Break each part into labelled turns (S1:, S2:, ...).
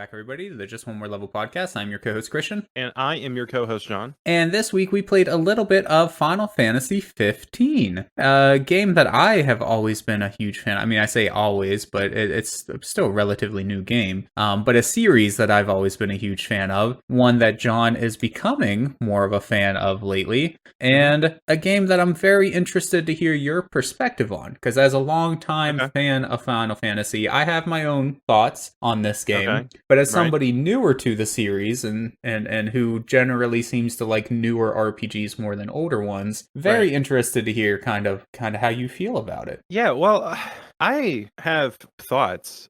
S1: back, everybody, to the Just One More Level podcast. I'm your co-host, Christian.
S2: And I am your co-host, Jon.
S1: And this week we played a little bit of Final Fantasy 15, a game that I have always been a huge fan. I mean, I say always, but it's still a relatively new game. But a series that I've always been a huge fan of, one that Jon is becoming more of a fan of lately, and a game that I'm very interested to hear your perspective on, because as a long-time fan of Final Fantasy, I have my own thoughts on this game, but as somebody newer to the series and who generally seems to like newer RPGs more than older ones, very interested to hear kind of how you feel about it.
S2: Yeah, well, I have thoughts.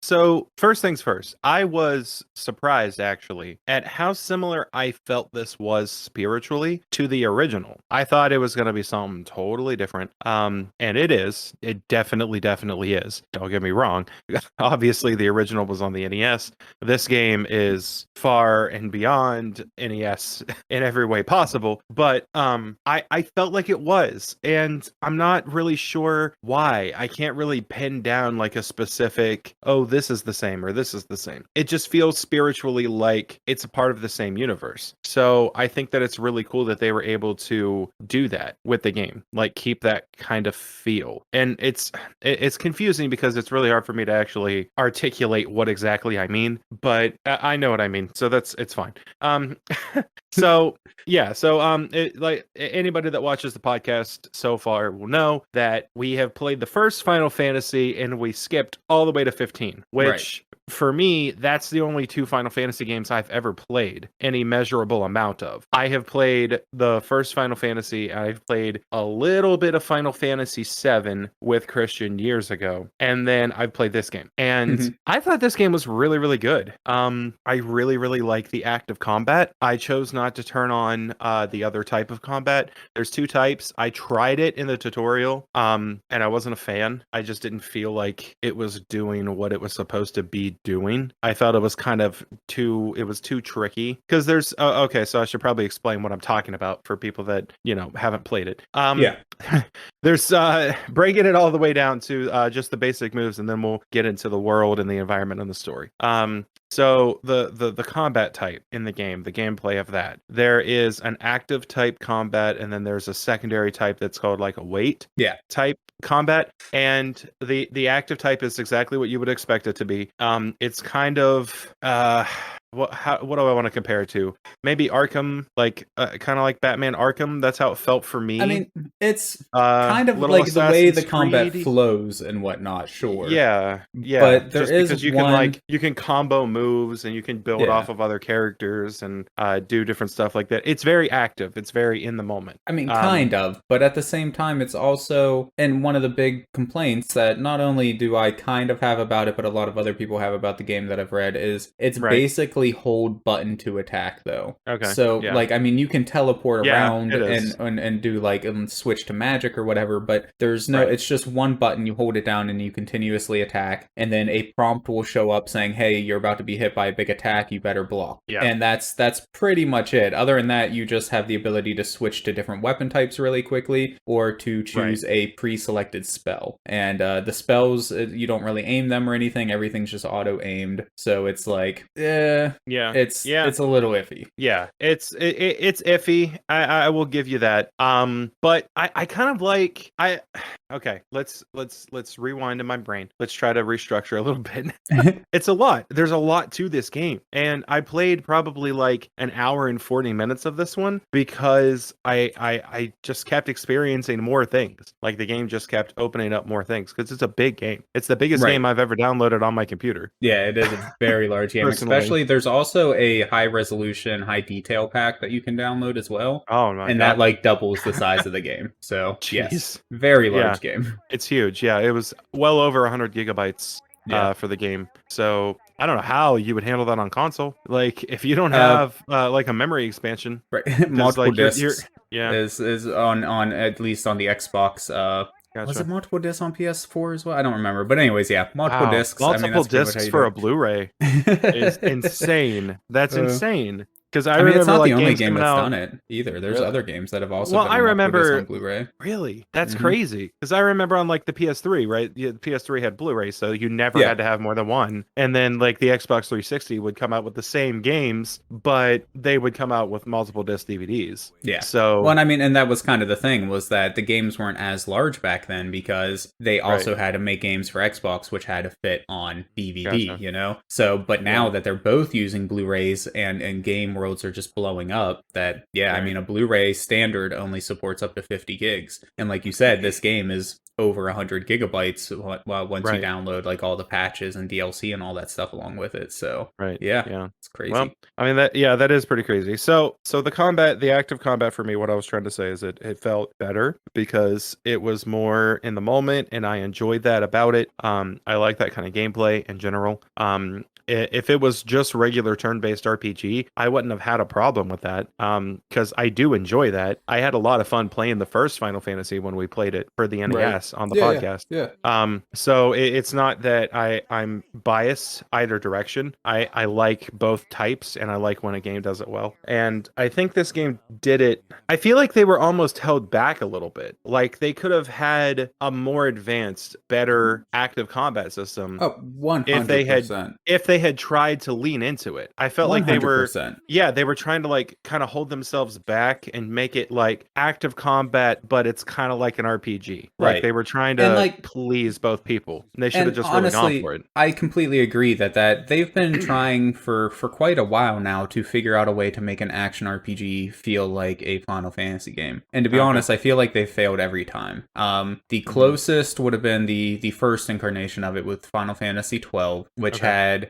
S2: So first things first, I was surprised actually at how similar I felt this was spiritually to the original. I thought it was going to be something totally different. And it is. It definitely is. Don't get me wrong. Obviously, the original was on the NES. This game is far and beyond NES in every way possible. But I felt like it was, and I'm not really sure why. I can't really pin down like a specific, oh, this is the same or this is the same. It just feels spiritually like it's a part of the same universe. So I think that it's really cool that they were able to do that with the game, like keep that kind of feel. And it's confusing because it's really hard for me to actually articulate what exactly I mean, but I know what I mean, so it's fine. So like anybody that watches the podcast so far will know that we have played the first Final Fantasy and we skipped all the way to 15, which for me, that's the only two Final Fantasy games I've ever played any measurable amount of. I have played the first Final Fantasy, I've played a little bit of Final Fantasy 7 with Christian years ago, and then I've played this game. And I thought this game was really, really good. I really, really like the active combat. I chose not to turn on the other type of combat. There's two types. I tried it in the tutorial, and I wasn't a fan. I just didn't feel like it was doing what it was supposed to be doing. I felt it was kind of too tricky, because there's okay, so I should probably explain what I'm talking about for people that haven't played it. There's breaking it all the way down to just the basic moves, and then we'll get into the world and the environment and the story. So the combat type in the game, the gameplay of that, there is an active type combat, and then there's a secondary type that's called like a wait type combat. And the active type is exactly what you would expect it to be. It's kind of what do I want to compare it to? Maybe Arkham, like kind of like Batman Arkham. That's how it felt for me.
S1: I mean, it's kind of like the way the combat flows and whatnot. Sure.
S2: Yeah.
S1: But there is
S2: because you can combo moves and you can build off of other characters and do different stuff like that. It's very active. It's very in the moment.
S1: I mean, kind of, but at the same time, it's also, and one of the big complaints that not only do I kind of have about it, but a lot of other people have about the game that I've read is it's basically hold button to attack, though.
S2: Okay.
S1: So like, I mean, you can teleport around and do like switch to magic or whatever, but there's no, it's just one button, you hold it down and you continuously attack, and then a prompt will show up saying, hey, you're about to be hit by a big attack, you better block. And that's pretty much it. Other than that, you just have the ability to switch to different weapon types really quickly, or to choose a pre-selected spell. And the spells, you don't really aim them or anything, everything's just auto-aimed, so it's like it's a little iffy.
S2: It's iffy. I will give you that. But I kind of like okay, let's rewind in my brain. Let's try to restructure a little bit. It's a lot. There's a lot to this game, and I played probably like an hour and 40 minutes of this one because I just kept experiencing more things. Like the game just kept opening up more things because it's a big game. It's the biggest game I've ever downloaded on my computer.
S1: Yeah, it is a very large game. Especially, there's also a high resolution, high detail pack that you can download as well.
S2: Oh my God.
S1: That like doubles the size of the game. So yes, very large game.
S2: It's huge. Yeah, it was well over 100 gigabytes for the game. So I don't know how you would handle that on console. Like if you don't have like a memory expansion,
S1: multiple
S2: like,
S1: discs. Is on at least on the Xbox.
S2: Gotcha.
S1: Was it multiple discs on PS4 as well? I don't remember. But anyways, multiple discs.
S2: Multiple discs for a Blu-ray is insane. That's insane. Because I
S1: I mean, it's
S2: remember
S1: not the
S2: like
S1: only
S2: games
S1: game
S2: coming
S1: that's
S2: out.
S1: done it either. There's
S2: Really?
S1: other games that have also
S2: Well, I
S1: been for this on
S2: remember.
S1: Blu-ray.
S2: Really? That's
S1: Hmm.
S2: crazy. Because I remember on like the PS3, right? The PS3 had Blu-ray, so you never
S1: Yeah.
S2: had to have more than one. And then like the Xbox 360 would come out with the same games, but they would come out with multiple disc DVDs.
S1: Yeah. Well,
S2: So,
S1: and I mean, and that was kind of the thing was that the games weren't as large back then because they
S2: right.
S1: also had to make games for Xbox, which had to fit on DVD,
S2: Gotcha.
S1: you know? So, but now
S2: Yeah.
S1: that they're both using Blu-rays and game worlds are just blowing up, that, yeah, I
S2: Right.
S1: mean, a Blu-ray standard only supports up to 50 gigs. And like you said, this game is over 100 gigabytes once you
S2: Right.
S1: download like all the patches and DLC and all that stuff along with it. So,
S2: Right.
S1: yeah,
S2: Yeah.
S1: it's
S2: Well,
S1: crazy.
S2: I mean that is pretty crazy. So the combat, the active combat for me, what I was trying to say is it felt better because it was more in the moment and I enjoyed that about it. I like that kind of gameplay in general. If it was just regular turn-based RPG, I wouldn't have had a problem with that. Because I do enjoy that. I had a lot of fun playing the first Final Fantasy when we played it for the
S1: Right.
S2: NES on the
S1: Yeah, yeah,
S2: podcast.
S1: yeah.
S2: So it's not that I'm biased either direction. I like both types and I like when a game does it well. And I think this game did it. I feel like they were almost held back a little bit. Like they could have had a more advanced, better active combat system
S1: Oh,
S2: if they had
S1: 100%.
S2: if they had tried to lean into it. I felt like they were
S1: 100%.
S2: yeah, they were trying to like kind of hold themselves back and make it like active combat, but it's kind of like an RPG. Like
S1: Right.
S2: they were trying
S1: And
S2: to
S1: like
S2: please both people. And they should have
S1: and
S2: just really gone
S1: honestly,
S2: for it.
S1: I completely agree that they've been trying for quite a while now to figure out a way to make an action RPG feel like a Final Fantasy game. And to be
S2: Okay.
S1: honest, I feel like they've failed every time. The
S2: Mm-hmm.
S1: closest would have been the first incarnation of it with Final Fantasy 12, which
S2: Okay.
S1: had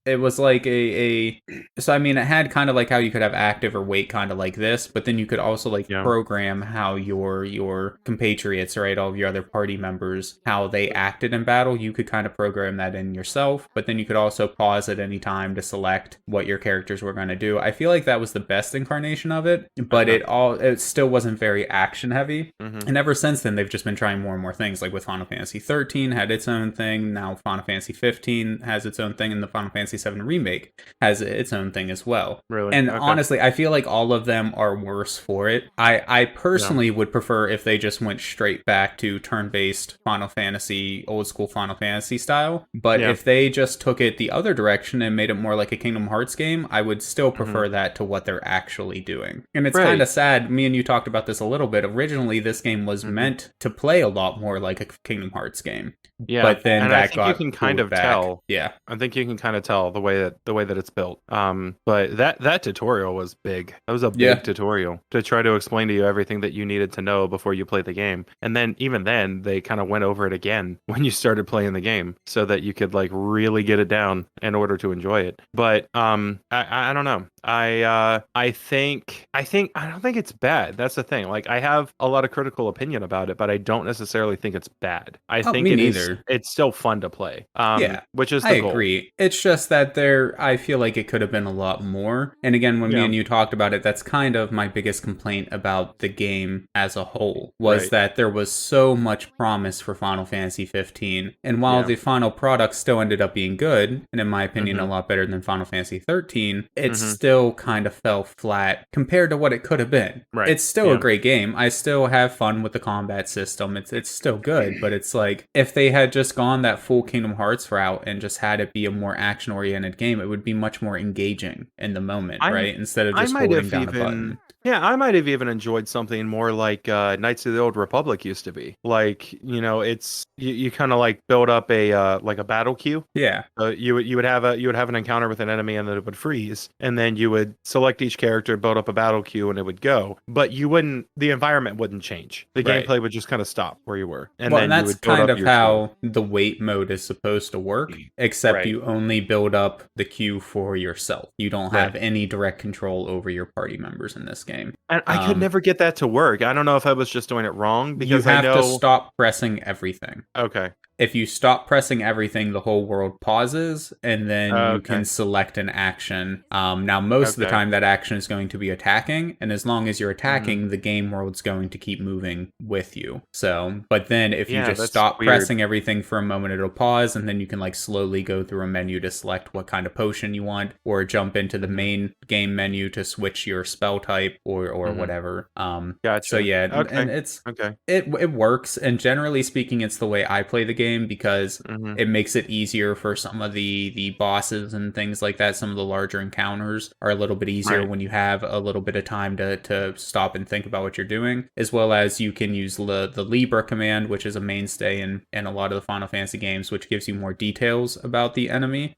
S1: it was like a so I mean it had kind of like how you could have active or wait kind of like this, but then you could also like
S2: Yeah.
S1: program how your compatriots, right, all of your other party members, how they acted in battle. You could kind of program that in yourself, but then you could also pause at any time to select what your characters were going to do. I feel like that was the best incarnation of it, but
S2: Okay.
S1: it still wasn't very action heavy.
S2: Mm-hmm.
S1: And ever since then, they've just been trying more and more things. Like with Final Fantasy 13 had its own thing. Now Final Fantasy 15 has its own thing, and the Final Fantasy 7 remake has its own thing as well.
S2: Really?
S1: And
S2: Okay.
S1: honestly, I feel like all of them are worse for it. I personally would prefer if they just went straight back to turn-based Final Fantasy, old school Final Fantasy style. But
S2: Yeah.
S1: if they just took it the other direction and made it more like a Kingdom Hearts game, I would still prefer that to what they're actually doing. And it's
S2: Right.
S1: kind of sad. Me and you talked about this a little bit. Originally, this game was meant to play a lot more like a Kingdom Hearts game.
S2: Yeah.
S1: But then
S2: and
S1: that
S2: I think
S1: got
S2: you can kind
S1: pulled
S2: of
S1: back.
S2: tell.
S1: Yeah.
S2: I think you can kind of tell the way that it's built. But that tutorial was big. That was a big
S1: Yeah.
S2: tutorial to try to explain to you everything that you needed to know before you play the game. And then even then, they kind of went over it again when you started playing the game, so that you could like really get it down in order to enjoy it. But I don't know. I think I don't think it's bad. That's the thing. Like I have a lot of critical opinion about it, but I don't necessarily think it's bad. I
S1: Oh,
S2: think
S1: me
S2: it is.
S1: neither.
S2: It's still fun to play.
S1: Yeah,
S2: Which is
S1: I
S2: the goal.
S1: agree. It's just that I feel like it could have been a lot more. And again, when me
S2: Yeah.
S1: and you talked about it, that's kind of my biggest complaint about the game as a whole, was
S2: Right.
S1: that there was so much promise for Final Fantasy 15. And while
S2: Yeah.
S1: the final product still ended up being good, and in my opinion,
S2: Mhm.
S1: a lot better than Final Fantasy 13, it
S2: Mhm.
S1: still kind of fell flat compared to what it could have been.
S2: Right.
S1: It's still
S2: Yeah.
S1: a great game. I still have fun with the combat system. It's still good, but it's like if they had just gone that full Kingdom Hearts route and just had it be a more action oriented game, it would be much more engaging in the moment, right? Instead of
S2: I
S1: just
S2: might
S1: holding
S2: have
S1: down a
S2: even
S1: button.
S2: Yeah, I might have even enjoyed something more like Knights of the Old Republic used to be. Like, it's you kind of like build up a like a battle queue.
S1: Yeah.
S2: You would have an encounter with an enemy and then it would freeze, and then you would select each character, build up a battle queue, and it would go. But the environment wouldn't change. The
S1: Right.
S2: gameplay would just kind of stop where you were, and
S1: Well,
S2: then
S1: and
S2: you
S1: that's
S2: would build
S1: kind
S2: up
S1: of
S2: your
S1: how the wait mode is supposed to work, except
S2: Right.
S1: you only build up the queue for yourself. You don't
S2: Right.
S1: have any direct control over your party members in this game.
S2: And I could never get that to work. I don't know if I was just doing it wrong
S1: You
S2: because
S1: have
S2: I know.
S1: to stop pressing everything.
S2: Okay.
S1: if you stop pressing everything, the whole world pauses, and then you can
S2: Okay.
S1: select an action. Now, most of the
S2: Okay.
S1: time, that action is going to be attacking, and as long as you're
S2: Hmm.
S1: attacking, the game world's going to keep moving with you. So, but then if you
S2: Yeah,
S1: just
S2: that's
S1: stop
S2: weird.
S1: pressing everything for a moment, it'll pause, and then you can like slowly go through a menu to select what kind of potion you want, or jump into the
S2: Hmm.
S1: main game menu to switch your spell type or
S2: Hmm.
S1: whatever. So
S2: Gotcha.
S1: yeah, and
S2: Okay. Okay.
S1: it works, and generally speaking, it's the way I play the game because
S2: Hmm.
S1: it makes it easier for some of the bosses and things like that. Some of the larger encounters are a little bit easier
S2: Right.
S1: when you have a little bit of time to stop and think about what you're doing, as well as you can use the Libra command, which is a mainstay in a lot of the Final Fantasy games, which gives you more details about the enemy.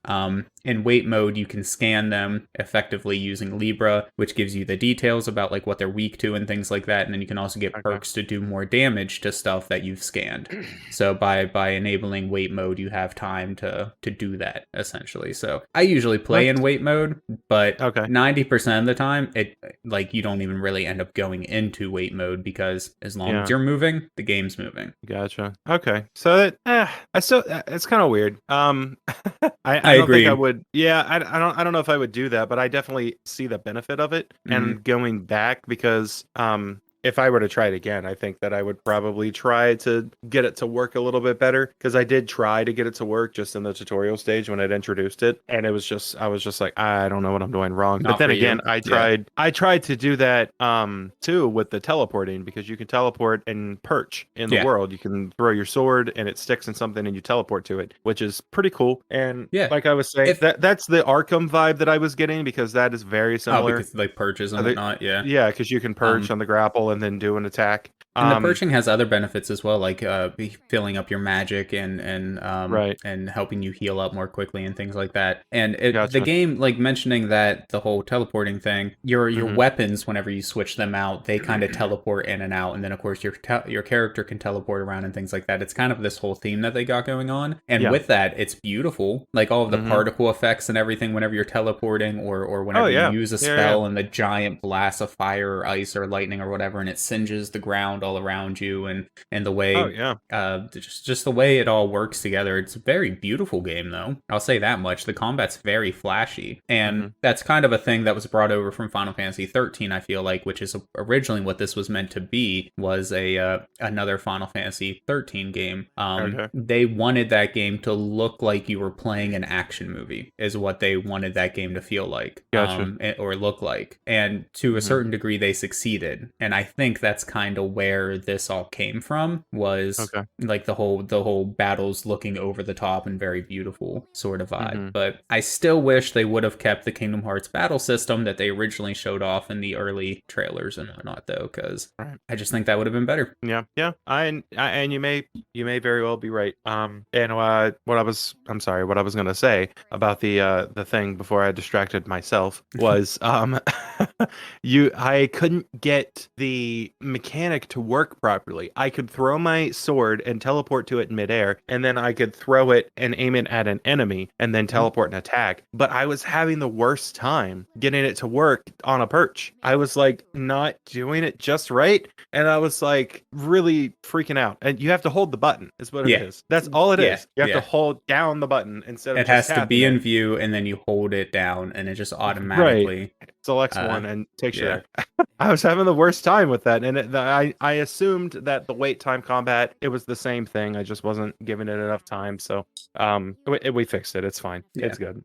S1: In wait mode, you can scan them effectively using Libra, which gives you the details about like what they're weak to and things like that, and then you can also get
S2: Okay.
S1: perks to do more damage to stuff that you've scanned. So by enabling wait mode, you have time to do that essentially. So I usually play in
S2: That's
S1: wait mode, but
S2: okay.
S1: 90% of the time it like you don't even really end up going into wait mode because as long as
S2: Yeah.
S1: you're moving, the game's moving.
S2: Gotcha. Okay. So I still it's kind of weird.
S1: I
S2: I don't think I
S1: agree.
S2: would. Yeah, I don't know if I would do that, but I definitely see the benefit of it
S1: Mm-hmm.
S2: and going back because if I were to try it again, I think that I would probably try to get it to work a little bit better because I did try to get it to work just in the tutorial stage when I'd introduced it, and I was just like, I don't know what I'm doing wrong. But
S1: Not
S2: then
S1: for
S2: again,
S1: you. Yeah.
S2: I tried to do that too with the teleporting because you can teleport and perch in the
S1: Yeah.
S2: world. You can throw your sword and it sticks in something and you teleport to it, which is pretty cool. And
S1: Yeah.
S2: like I was saying,
S1: If
S2: that's the Arkham vibe that I was getting because that is very
S1: oh,
S2: similar.
S1: because like purges and
S2: I think
S1: whatnot. Yeah.
S2: yeah, because you can perch
S1: Um,
S2: on the grapple and then do an attack.
S1: And the perching has other benefits as well, like filling up your magic
S2: Right.
S1: and helping you heal up more quickly and things like that. And the
S2: Gotcha.
S1: game, like mentioning that the whole teleporting thing, your
S2: Hmm.
S1: weapons, whenever you switch them out, they kind of teleport in and out, and then of course your character can teleport around and things like that. It's kind of this whole theme that they got going on, and
S2: Yeah.
S1: with that, it's beautiful. Like all of the
S2: Hmm.
S1: particle effects and everything whenever you're teleporting, or
S2: Oh
S1: whenever you
S2: yeah.
S1: use a
S2: Yeah. Yeah.
S1: spell and the giant blast of fire or ice or lightning or whatever, and it singes the ground all around you, and the
S2: Oh
S1: way
S2: yeah.
S1: just the way it all works together. It's a very beautiful game, though. I'll say that much. The combat's very flashy, and
S2: Hmm.
S1: that's kind of a thing that was brought over from Final Fantasy 13. I feel like, which is originally what this was meant to be, was a another Final Fantasy 13 game.
S2: Okay.
S1: They wanted that game to look like you were playing an action movie, is what they wanted that game to feel like,
S2: Gotcha.
S1: or look like, and to a
S2: Hmm.
S1: certain degree, they succeeded. And I think that's kind of where this all came from, was
S2: Okay.
S1: like the whole battles looking over the top and very beautiful sort of vibe.
S2: Hmm.
S1: But I still wish they would have kept the Kingdom Hearts battle system that they originally showed off in the early trailers and whatnot, though, because
S2: Right.
S1: I just think that would have been better.
S2: Yeah. Yeah. And you may very well be right. And I'm sorry, what I was gonna say about the thing before I distracted myself was I couldn't get the mechanic to work properly. I could throw my sword and teleport to it in midair, and then I could throw it and aim it at an enemy and then teleport and attack. But I was having the worst time getting it to work on a perch. I was like not doing it just right. And I was like really freaking out. And you have to hold the button, is what it
S1: Yeah.
S2: is. That's all it
S1: Yeah.
S2: is. You have to
S1: Yeah.
S2: hold down the button instead of
S1: It
S2: just
S1: has to
S2: tapping
S1: be in
S2: it.
S1: view, and then you hold it down, and it just
S2: Right.
S1: automatically.
S2: Selects
S1: Uh,
S2: one and takes you
S1: yeah.
S2: there. I was having the worst time with that, and I assumed that the wait time combat it was the same thing. I just wasn't giving it enough time, so we fixed it. It's fine.
S1: Yeah.
S2: It's good.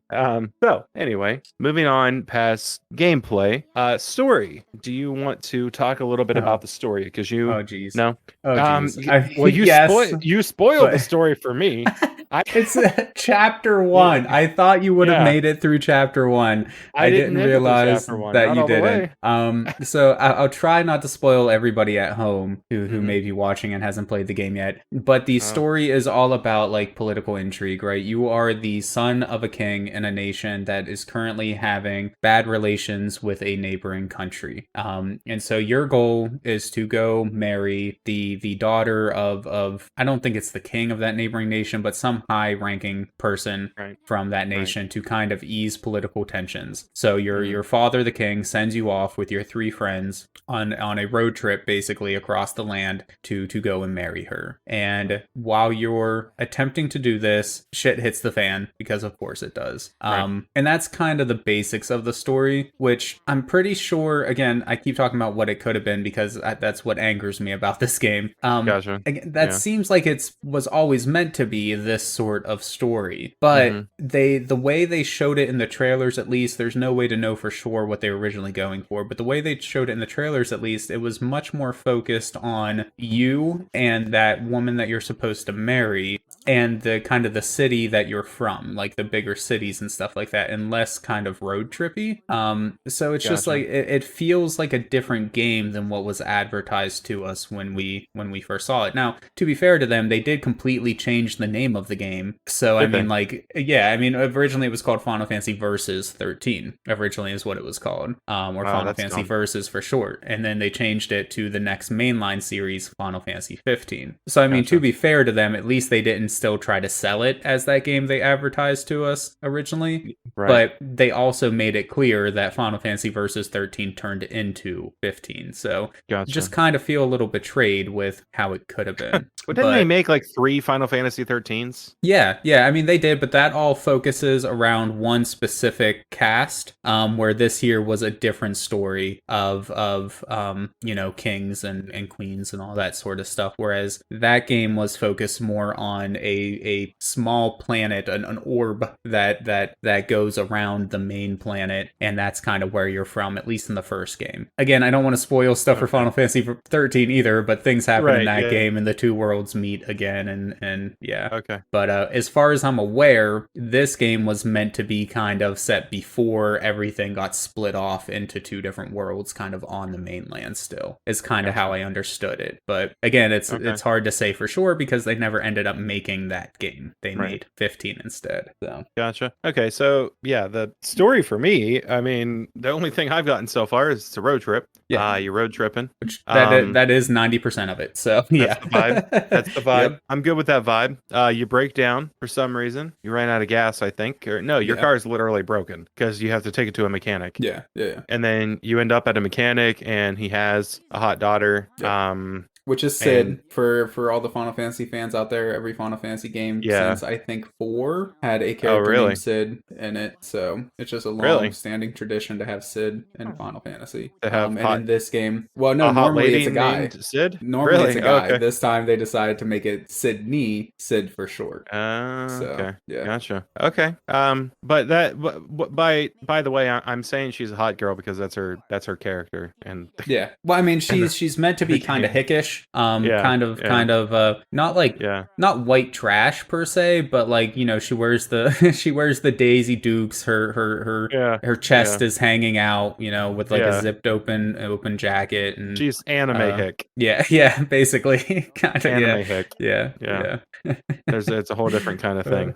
S2: So anyway, moving on past gameplay, story. Do you want to talk a little bit about the story? Because you
S1: Oh, geez.
S2: no,
S1: Oh, geez.
S2: well
S1: Yes,
S2: you spoiled the
S1: but
S2: story for me. I
S1: it's chapter
S2: yeah,
S1: one. I thought you would have
S2: yeah.
S1: made it through chapter one.
S2: I
S1: I
S2: didn't
S1: didn't
S2: make it through
S1: realize
S2: chapter one,
S1: that
S2: not
S1: you
S2: all the
S1: didn't.
S2: way.
S1: So I'll try not to spoil everybody at home who
S2: Hmm.
S1: may be watching and hasn't played the game yet. But the story is all about like political intrigue, right? You are the son of a king in a nation that is currently having bad relations with a neighboring country. And so your goal is to go marry the daughter of I don't think it's the king of that neighboring nation, but some high-ranking person
S2: Right.
S1: from that nation to kind of ease political tensions. So your father, the king, sends you off with your 3 friends on a road trip basically across the land to go and marry her. And while you're attempting to do this, shit hits the fan, because of course it does. And that's kind of the basics of the story, which I'm pretty sure, again, I keep talking about what it could have been because that's what angers me about this game.
S2: Gotcha.
S1: Again, that seems like it was always meant to be this sort of story, but the way they showed it in the trailers, at least, there's no way to know for sure what they were originally going for, but the way they showed it in the trailers, at least, it was much more focused on you and that woman that you're supposed to marry and the kind of the city that you're from, like the bigger cities and stuff like that, and less kind of road trippy. So it's just like it feels like a different game than what was advertised to us when we first saw it. Now, to be fair to them, they did completely change the name of the game. So I mean, like, yeah, I mean, originally it was called Final Fantasy Versus 13. Originally is what it was called, or Final Fantasy Versus for short, and then they changed it to the next mainline series, Final Fantasy 15. So I mean, to be fair to them, at least they didn't still try to sell it as that game they advertised to us originally, but they also made it clear that Final Fantasy Versus 13 turned into 15. So just kind of feel a little betrayed with how it could have been.
S2: But didn't they make like 3 Final Fantasy 13s?
S1: Yeah, I mean they did, but that all focuses around one specific cast, where this here was a different story of you know, kings and queens and all that sort of stuff, whereas that game was focused more on a small planet, an orb that goes around the main planet, and that's kind of where you're from, at least in the first game. Again, I don't want to spoil stuff for Final Fantasy 13 either, but things happen in that game and the 2 worlds meet again, and yeah.
S2: Okay.
S1: But as far as I'm aware, this game was meant to be kind of set before everything got split off into 2 different worlds kind of on the mainland still, is kind of how I understood it. But again, it's hard to say for sure because they never ended up making that game. They made 15 instead. So
S2: Gotcha. Okay, so yeah, the story for me, I mean, the only thing I've gotten so far is it's a road trip. Yeah. You're road tripping.
S1: Which that is 90% of it. So yeah.
S2: That's the vibe. That's the vibe. Yep. I'm good with that vibe. You break down for some reason. You ran out of gas, I think. Or no, your car is literally broken because you have to take it to a mechanic.
S1: Yeah.
S2: And then you end up at a mechanic and he has a hot daughter.
S1: Which is Sid, for all the Final Fantasy fans out there. Every Final Fantasy game since, I think, 4 had a character named Sid in it. So it's just a long-standing tradition to have Sid in Final Fantasy. And in this game, well, no, normally it's a guy.
S2: Sid?
S1: Normally it's a guy. Okay. This time they decided to make it Sydney, Sid for short.
S2: Okay. Yeah. Gotcha. Okay. But that, by the way, I'm saying she's a hot girl because that's her character. And
S1: yeah. Well, I mean, she's meant to be kind of hickish. Kind of not white trash per se, but like, you know, she wears the Daisy Dukes, her chest is hanging out, you know, with like a zipped open jacket, and
S2: she's anime hick.
S1: Yeah, basically. Kind of
S2: anime hick.
S1: Yeah.
S2: It's a whole different kind of thing.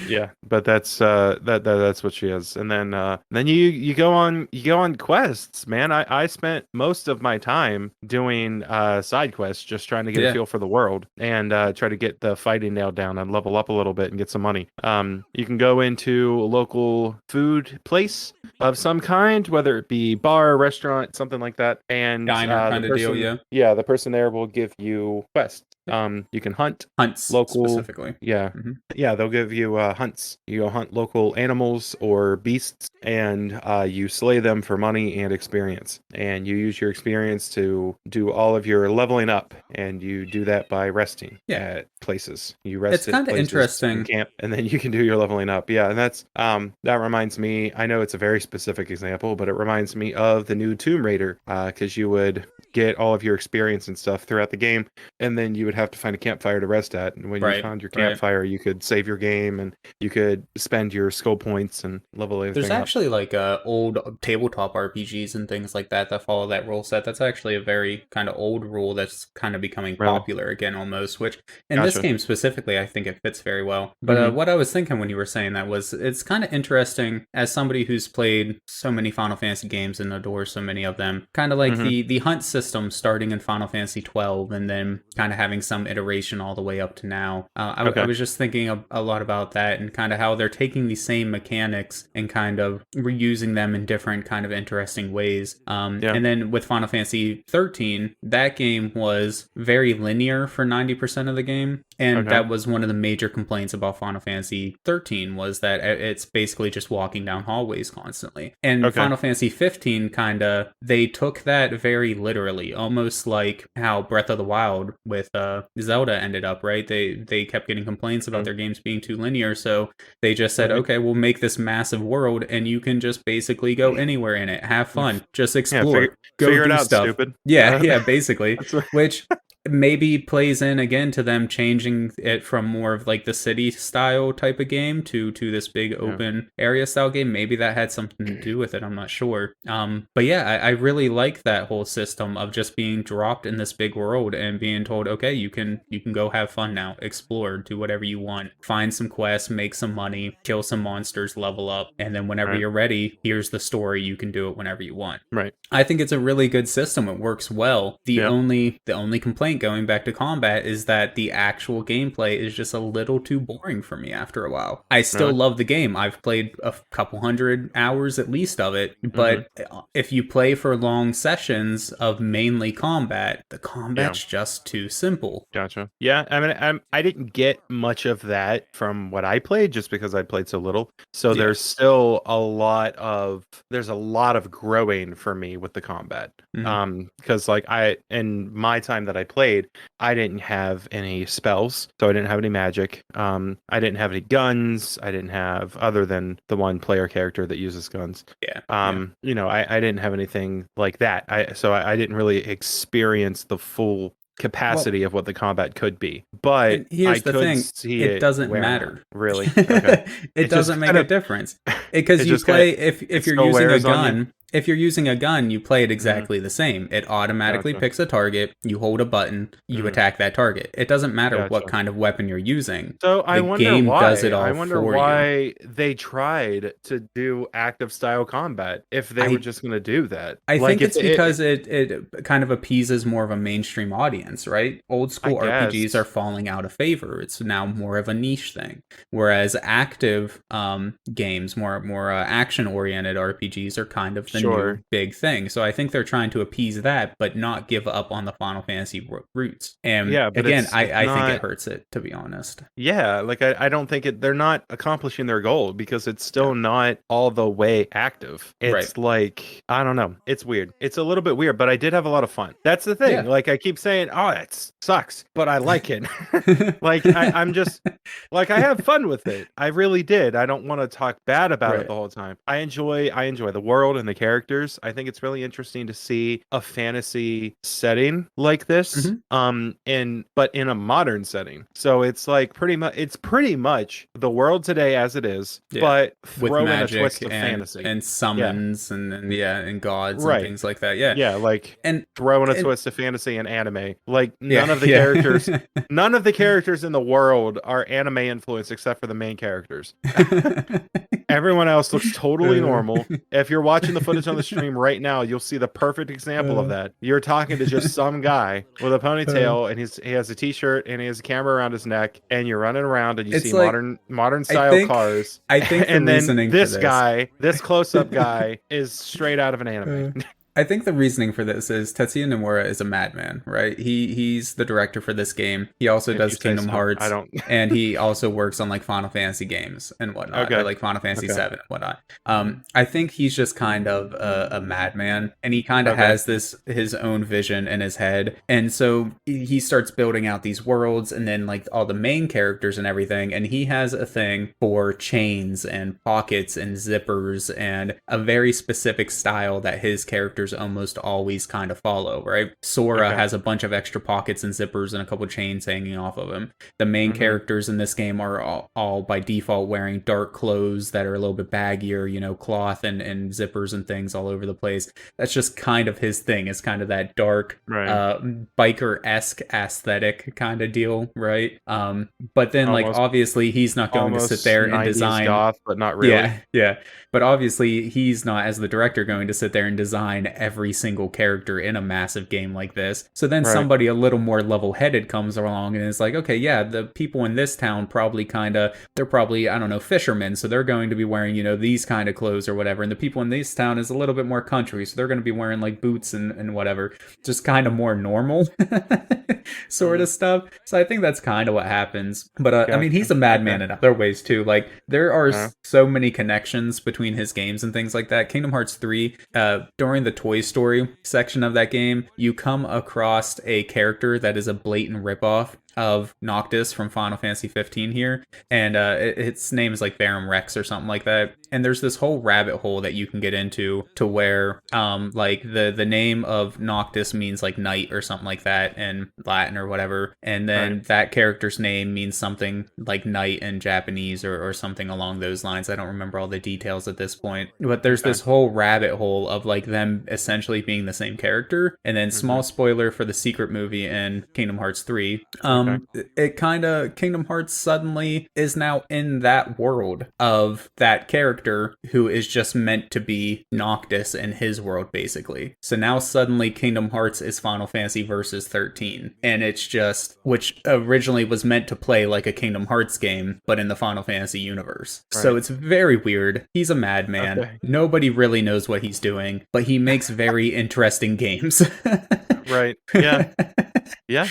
S2: Yeah, but that's what she is. And then you go on quests, man. I spent most of my time doing side quests, just trying to get a feel for the world and try to get the fighting nailed down and level up a little bit and get some money. You can go into a local food place of some kind, whether it be bar, restaurant, something like that, and
S1: diner kind of deal.
S2: Yeah, the person there will give you quests. You can hunts local
S1: specifically.
S2: Yeah, they'll give you hunts. You go hunt local animals or beasts, and you slay them for money and experience. And you use your experience to do all of your leveling up, and you do that by resting at places. You rest.
S1: It's kind of interesting.
S2: Camp, and then you can do your leveling up. Yeah, and that's that reminds me. I know it's a very specific example, but it reminds me of the new Tomb Raider, because you would get all of your experience and stuff throughout the game, and then you would have to find a campfire to rest at. And when you found your campfire, you could save your game, and you could spend your skill points and level everything
S1: There's actually like old tabletop RPGs and things like that follow that rule set. That's actually a very kind of old rule that's kind of becoming popular again almost, which in this game specifically, I think it fits very well. But what I was thinking when you were saying that was, it's kind of interesting as somebody who's played so many Final Fantasy games and adores so many of them, kind of like the hunt system starting in Final Fantasy 12 and then kind of having some iteration all the way up to now. I
S2: Okay.
S1: was just thinking a lot about that and kind of how they're taking these same mechanics and kind of reusing them in different kind of interesting ways.
S2: Yeah.
S1: And then with Final Fantasy 13, that game was very linear for 90% of the game. And
S2: Okay.
S1: that was one of the major complaints about Final Fantasy 13 was that it's basically just walking down hallways constantly. And
S2: Okay.
S1: Final Fantasy 15 kind of, they took that very literally, almost like how Breath of the Wild with Zelda ended up, right? They kept getting complaints about their games being too linear, so they just said, okay, we'll make this massive world and you can just basically go anywhere in it, have fun, just explore, go
S2: figure it
S1: do
S2: out,
S1: stuff.
S2: stupid.
S1: Yeah, basically.
S2: That's what-
S1: Which maybe plays in again to them changing it from more of like the city style type of game to this big open area style game. Maybe that had something to do with it. I'm not sure. But yeah, I really like that whole system of just being dropped in this big world and being told, okay, you can go have fun now, explore, do whatever you want, find some quests, make some money, kill some monsters, level up, and then whenever you're ready, here's the story. You can do it whenever you want.
S2: Right.
S1: I think it's a really good system. It works well. The only complaint going back to combat is that the actual gameplay is just a little too boring for me after a while. I still love the game. I've played a couple hundred hours at least of it, but if you play for long sessions of mainly combat, the combat's just too simple.
S2: Gotcha. Yeah, I mean, I didn't get much of that from what I played just because I played so little. So there's still a lot of growing for me with the combat. Because like in my time that I played, I didn't have any spells, so I didn't have any magic. I didn't have any guns. I didn't have, other than the one player character that uses guns. You know, I didn't have anything like that. I didn't really experience the full capacity of what the combat could be. But
S1: here's the thing,
S2: see
S1: it doesn't matter.
S2: Really. Okay.
S1: It doesn't make a difference because you play if you're using a gun. If you're using a gun, you play it exactly the same. It automatically picks a target, you hold a button, you attack that target. It doesn't matter what kind of weapon you're using.
S2: So I wonder
S1: game
S2: why.
S1: does it all
S2: I wonder
S1: for
S2: why they tried to do active style combat if they were just going to do that.
S1: I think it's because it kind of appeases more of a mainstream audience, right? Old school RPGs are falling out of favor. It's now more of a niche thing. Whereas active games, more action oriented RPGs are kind of the new big thing. So I think they're trying to appease that, but not give up on the Final Fantasy roots. And but again, I think it hurts it, to be honest.
S2: Yeah, like I don't think they're not accomplishing their goal because it's still not all the way active. It's like, I don't know. It's weird. It's a little bit weird, but I did have a lot of fun. That's the thing. Like I keep saying, oh, it sucks, but I like it. Like I'm just like, I have fun with it. I really did. I don't want to talk bad about it the whole time. I enjoy the world and the characters. I think it's really interesting to see a fantasy setting like this, but in a modern setting. So it's like pretty much the world today as it is, but throw in a twist of fantasy
S1: and summons and gods and things like that.
S2: And throw in a twist of fantasy and anime. Like none of the characters in the world are anime influenced except for the main characters. Everyone else looks totally normal. If you're watching the footage on the stream right now, you'll see the perfect example of that. You're talking to just some guy with a ponytail, and he has a t-shirt and he has a camera around his neck, and you're running around and you see like, modern style cars.
S1: I think
S2: and then this guy, this close-up guy, is straight out of an anime.
S1: I think the reasoning for this is Tetsuya Nomura is a madman, right? He's the director for this game. He also does Kingdom Hearts. And he also works on like Final Fantasy games and whatnot, or like Final Fantasy 7 and whatnot. I think he's just kind of a madman, and he kind of has his own vision in his head. And so he starts building out these worlds and then like all the main characters and everything. And he has a thing for chains and pockets and zippers and a very specific style that his characters almost always kind of follow, right? Sora has a bunch of extra pockets and zippers and a couple chains hanging off of him. The main characters in this game are all by default wearing dark clothes that are a little bit baggier, you know, cloth and zippers and things all over the place. That's just kind of his thing. It's kind of that dark biker-esque aesthetic kind of deal, right? But then almost, like obviously he's not going to sit there and design
S2: goth, but not really.
S1: Yeah. But obviously he's not, as the director, going to sit there and design to every single character in a massive game like this. So then
S2: Right.
S1: somebody a little more level-headed comes along and is like, okay, yeah, the people in this town probably they're probably, I don't know, fishermen, so they're going to be wearing, these kind of clothes or whatever. And the people in this town is a little bit more country, so they're going to be wearing like boots and whatever, just kind of more normal sort
S2: Mm,
S1: of stuff. So I think that's kind of what happens. But I mean, he's
S2: gotcha.
S1: a madman
S2: Okay.
S1: in other ways too. Like there are
S2: Uh,
S1: so many connections between his games and things like that. Kingdom Hearts 3, during the Toy Story section of that game, you come across a character that is a blatant ripoff of Noctis from Final Fantasy 15 here, and its name is like Baron Rex or something like that. And there's this whole rabbit hole that you can get into to where like the name of Noctis means like knight or something like that in Latin or whatever, and then
S2: right.
S1: that character's name means something like knight in Japanese or something along those lines. I don't remember all the details at this point, but there's
S2: Okay.
S1: this whole rabbit hole of like them essentially being the same character. And then
S2: Mm-hmm.
S1: small spoiler for the secret movie in Kingdom Hearts 3,
S2: Okay.
S1: it kind of Kingdom Hearts suddenly is now in that world of that character who is just meant to be Noctis in his world, basically. So now suddenly Kingdom Hearts is Final Fantasy Versus 13, and it's just, which originally was meant to play like a Kingdom Hearts game, but in the Final Fantasy universe. So
S2: Right.
S1: it's very weird. He's a madman.
S2: Okay.
S1: Nobody really knows what he's doing, but he makes very interesting games.
S2: Right. Yeah. Yeah,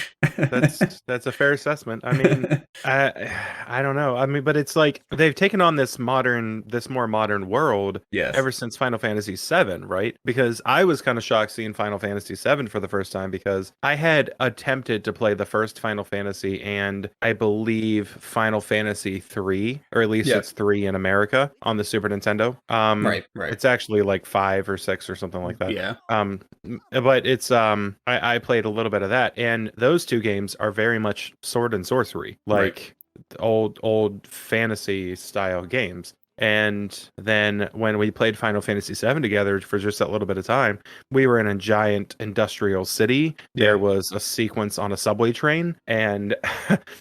S2: that's a fair assessment. I mean, I don't know. I mean, but it's like they've taken on this more modern world
S1: Yes.
S2: ever since Final Fantasy VII, right? Because I was kind of shocked seeing Final Fantasy VII for the first time because I had attempted to play the first Final Fantasy and I believe Final Fantasy 3, or at least
S1: Yeah.
S2: it's 3 in America on the Super Nintendo.
S1: Right.
S2: It's actually like 5 or 6 or something like that.
S1: Yeah.
S2: But it's I played a little bit of that, and those two games are very much sword and sorcery,
S1: Right.
S2: like old fantasy style games. And then when we played Final Fantasy VII together for just that little bit of time, we were in a giant industrial city. There
S1: Yeah.
S2: was a sequence on a subway train, and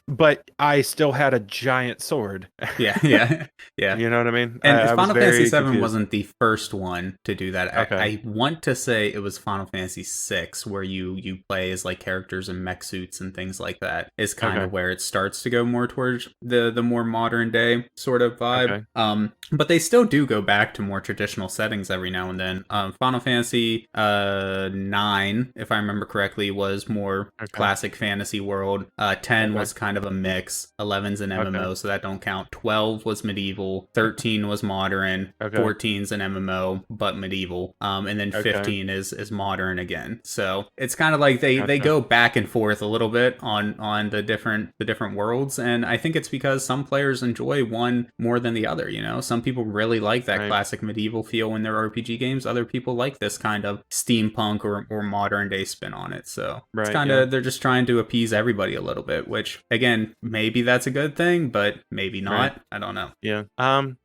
S2: but I still had a giant sword.
S1: Yeah. Yeah. Yeah.
S2: You know what I mean?
S1: And
S2: I was
S1: Final Fantasy
S2: very
S1: VII
S2: confused.
S1: wasn't the first one to do that.
S2: Okay.
S1: I want to say it was Final Fantasy VI, where you play as like characters in mech suits and things like that. Is kind of
S2: Okay.
S1: where it starts to go more towards the more modern day sort of vibe.
S2: Okay.
S1: But they still do go back to more traditional settings every now and then. Final Fantasy 9, if I remember correctly, was more
S2: Okay.
S1: classic fantasy world. 10
S2: Okay.
S1: was kind of a mix. 11's an MMO,
S2: Okay.
S1: so that don't count. 12 was medieval. 13 was modern.
S2: Okay.
S1: 14's an MMO, but medieval. And then
S2: Okay.
S1: 15 is modern again. So it's kind of like they
S2: Gotcha.
S1: go back and forth a little bit on the different worlds, and I think it's because some players enjoy one more than the other. Some people really like that
S2: Right.
S1: classic medieval feel in their RPG games. Other people like this kind of steampunk or modern day spin on it. So it's
S2: Right,
S1: kind
S2: yeah.
S1: of they're just trying to appease everybody a little bit, which again, maybe that's a good thing, but maybe not.
S2: Right.
S1: I don't know.
S2: Yeah.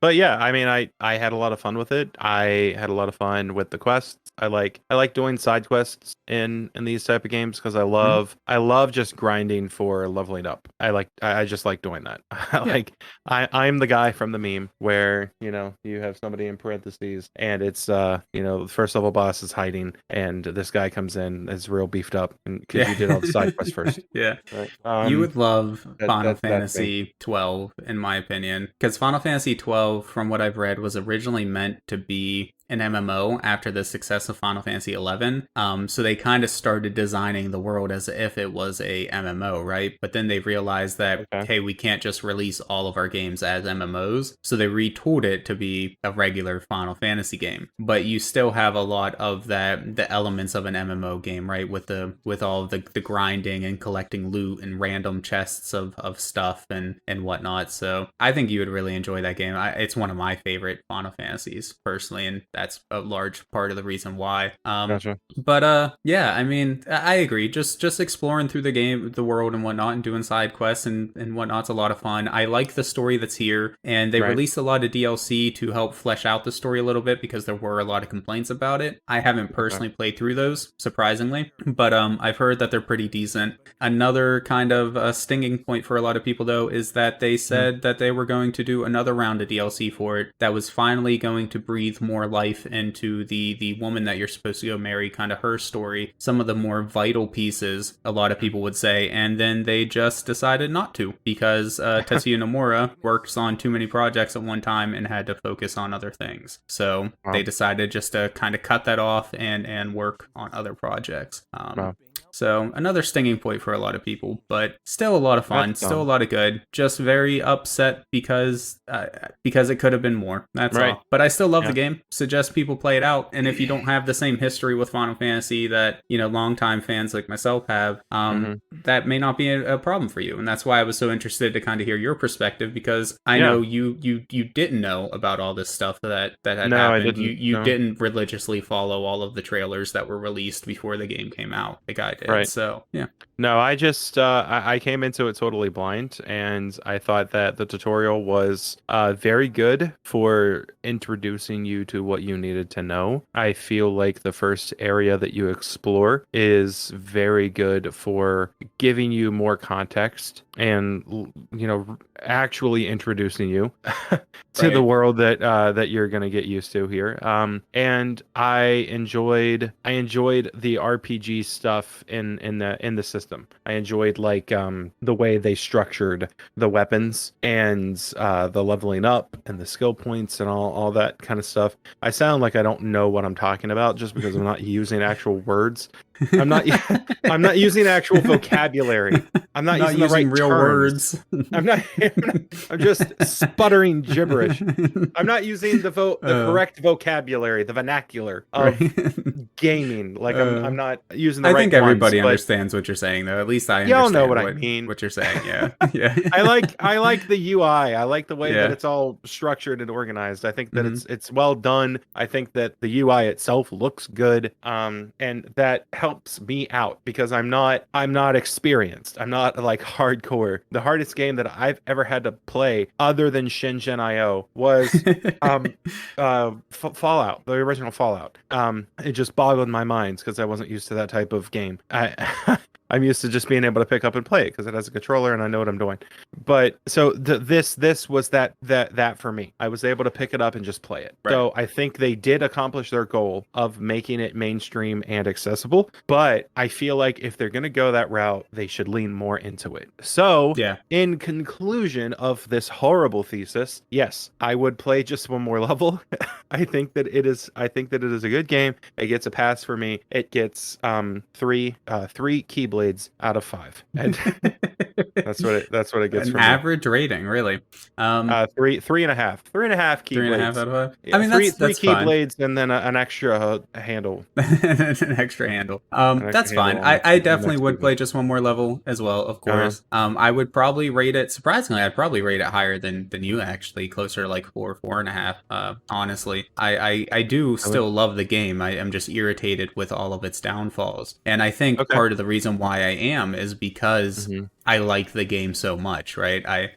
S2: But yeah, I mean, I had a lot of fun with it. I had a lot of fun with the quests. I like doing side quests in these type of games because I love just grinding for leveling up. I just like doing that. I'm the guy from the meme where you have somebody in parentheses and it's the first level boss is hiding and this guy comes in is real beefed up and because you did all the side quests first.
S1: Yeah.
S2: Right.
S1: You would love Final
S2: that's me.
S1: Fantasy 12, in my opinion, because Final Fantasy 12, from what I've read, was originally meant to be an MMO after the success of Final Fantasy 11. So they kind of started designing the world as if it was a MMO, right? But then they realized that,
S2: Okay.
S1: hey, we can't just release all of our games as MMOs. So they retooled it to be a regular Final Fantasy game. But you still have a lot of the elements of an MMO game, right? With all the grinding and collecting loot and random chests of stuff and whatnot. So I think you would really enjoy that game. It's one of my favorite Final Fantasies personally, and that's a large part of the reason why.
S2: Gotcha.
S1: But yeah, I mean, I agree. Just exploring through the world and whatnot, and doing side quests and whatnot's a lot of fun. I like the story that's here, and they
S2: Right.
S1: released a lot of DLC to help flesh out the story a little bit because there were a lot of complaints about it. I haven't personally played through those, surprisingly, but I've heard that they're pretty decent. Another kind of a stinging point for a lot of people, though, is that they said that they were going to do another round of DLC for it that was finally going to breathe more life life into the woman that you're supposed to go marry, kind of her story, some of the more vital pieces, a lot of people would say, and then they just decided not to because Tetsuya Nomura works on too many projects at one time and had to focus on other things. So they decided just to kind of cut that off and work on other projects. So another stinging point for a lot of people, but still a lot of fun, still a lot of good. Just very upset because it could have been more. That's all. But I still love the game. Suggest people play it out. And if you don't have the same history with Final Fantasy that longtime fans like myself have, that may not be a problem for you. And that's why I was so interested to kind of hear your perspective, because I know you didn't know about all this stuff that had happened.
S2: I didn't.
S1: You didn't religiously follow all of the trailers that were released before the game came out. Like I did.
S2: Right.
S1: So, yeah.
S2: No, I just I came into it totally blind, and I thought that the tutorial was very good for introducing you to what you needed to know. I feel like the first area that you explore is very good for giving you more context and actually introducing you to the world that you're gonna get used to here. And I enjoyed the RPG stuff in the system. I enjoyed the way they structured the weapons and the leveling up and the skill points and all that kind of stuff. I sound like I don't know what I'm talking about just because I'm not using actual words. I'm not using actual vocabulary. I'm not using the right
S1: real
S2: terms.
S1: words.
S2: I'm just sputtering gibberish. I'm not using the correct vocabulary, the vernacular of gaming. I'm not using the right.
S1: I think everybody understands what you're saying, though. At least I understand.
S2: Y'all know what I mean.
S1: What you're saying, yeah, yeah.
S2: I like the UI. I like the way that it's all structured and organized. I think that it's well done. I think that the UI itself looks good, and that helps me out because I'm not experienced. I'm not hardcore. The hardest game that I've ever had to play other than Shenzhen IO was Fallout, the original Fallout. It just boggled my mind because I wasn't used to that type of game. I'm used to just being able to pick up and play it because it has a controller and I know what I'm doing. But so this was that for me. I was able to pick it up and just play it. Right. So I think they did accomplish their goal of making it mainstream and accessible. But I feel like if they're going to go that route, they should lean more into it. So in conclusion of this horrible thesis, yes, I would play just one more level. I think that it is a good game. It gets a pass for me. It gets three keyblades out of 5, and that's what it gets.
S1: An average rating, really.
S2: 3.5 keyblades.
S1: 3.5 out of 5.
S2: Yeah,
S1: I mean,
S2: three
S1: that's
S2: keyblades and then an extra handle.
S1: An extra handle. That's fine. I definitely would play just one more level as well, of course. I would probably rate it, surprisingly, I'd probably rate it higher than you actually, closer to 4.5. Honestly, I do still love the game. I am just irritated with all of its downfalls, and I think part of the reason why I am is because I like the game so much, right?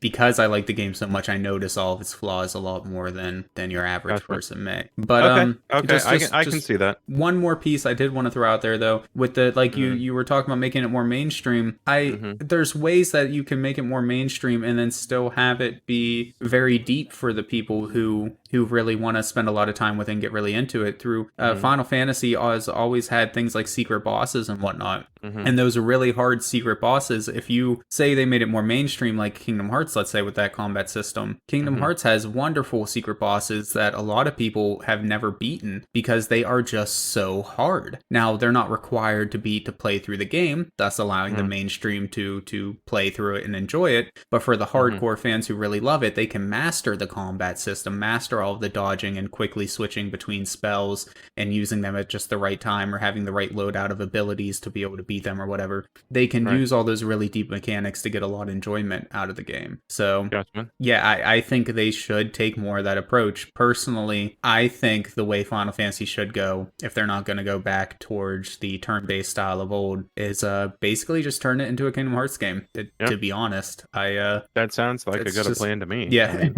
S1: Because I like the game so much, I notice all of its flaws a lot more than your average person may. But
S2: I can see that.
S1: One more piece I did want to throw out there, though, with the you were talking about making it more mainstream. There's ways that you can make it more mainstream and then still have it be very deep for the people who really want to spend a lot of time with it and get really into it. Through Final Fantasy has always had things like secret bosses and whatnot. And those are really hard secret bosses. If you say they made it more mainstream, like Kingdom Hearts, let's say, with that combat system, Kingdom Hearts has wonderful secret bosses that a lot of people have never beaten because they are just so hard. Now, they're not required to beat to play through the game, thus allowing the mainstream to play through it and enjoy it. But for the hardcore fans who really love it, they can master the combat system, master all of the dodging and quickly switching between spells and using them at just the right time, or having the right loadout of abilities to be able to beat them or whatever. They can use all those really deep mechanics to get a lot of enjoyment out of the game. So I think they should take more of that approach. Personally, I think the way Final Fantasy should go, if they're not going to go back towards the turn-based style of old, is basically just turn it into a Kingdom Hearts game. To be honest,
S2: that sounds like a good plan to me.
S1: Yeah.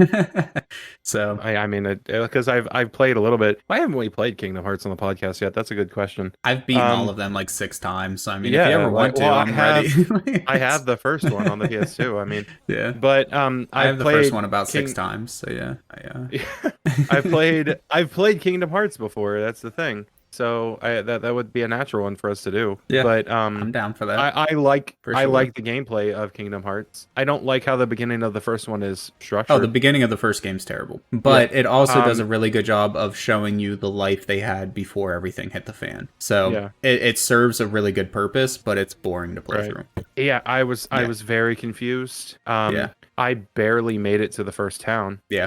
S1: So
S2: I mean, because I've played a little bit. Why haven't we played Kingdom Hearts on the podcast yet? That's a good question.
S1: I've beaten all of them 6 times. So I mean, if you ever want to, I'm ready.
S2: I have the first one on the PS2. I mean,
S1: Yeah.
S2: but
S1: I
S2: I've
S1: have the first
S2: played
S1: one about six
S2: King.
S1: times, so yeah.
S2: I've played Kingdom Hearts before. That's the thing. So that would be a natural one for us to do.
S1: Yeah,
S2: But
S1: I'm down for that,
S2: I
S1: for
S2: I
S1: sure.
S2: like the gameplay of Kingdom Hearts. I don't like how the beginning of the first one is
S1: Oh, the
S2: structured.
S1: beginning of the first game's terrible,
S2: Yeah.
S1: but it also does a
S2: Um.
S1: really good job of showing you the life they had before everything hit the fan. So
S2: Yeah.
S1: it serves a really good purpose, but it's boring to play
S2: Right.
S1: through.
S2: Yeah. I
S1: Yeah,
S2: was very confused.
S1: yeah,
S2: I barely made it to the first town.
S1: yeah.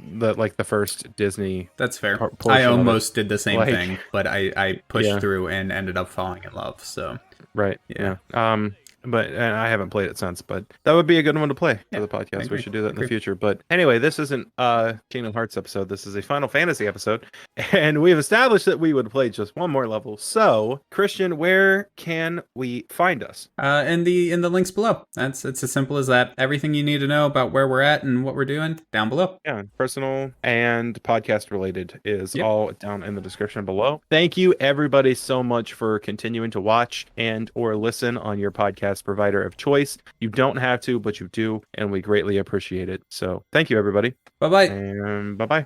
S2: The first Disney
S1: That's fair. I
S2: portion of it.
S1: almost did the same
S2: Like,
S1: thing, but I pushed
S2: yeah.
S1: through and ended up falling in love. So
S2: Right.
S1: yeah,
S2: Yeah. But and I haven't played it since, but that would be a good one to play for
S1: yeah,
S2: the
S1: I
S2: podcast. We
S1: agree.
S2: should do that
S1: I
S2: in the
S1: agree.
S2: future. But anyway, this isn't a Kingdom Hearts episode. This is a Final Fantasy episode. And we have established that we would play just one more level. So, Christian, where can we find us?
S1: In the links below. That's it's as simple as that. Everything you need to know about where we're at and what we're doing down below.
S2: Yeah, personal and podcast related is
S1: Yep.
S2: all down in the description below. Thank you everybody so much for continuing to watch and or listen on your podcast provider of choice. You don't have to, but you do, and we greatly appreciate it. So thank you everybody.
S1: Bye bye.
S2: And bye-bye.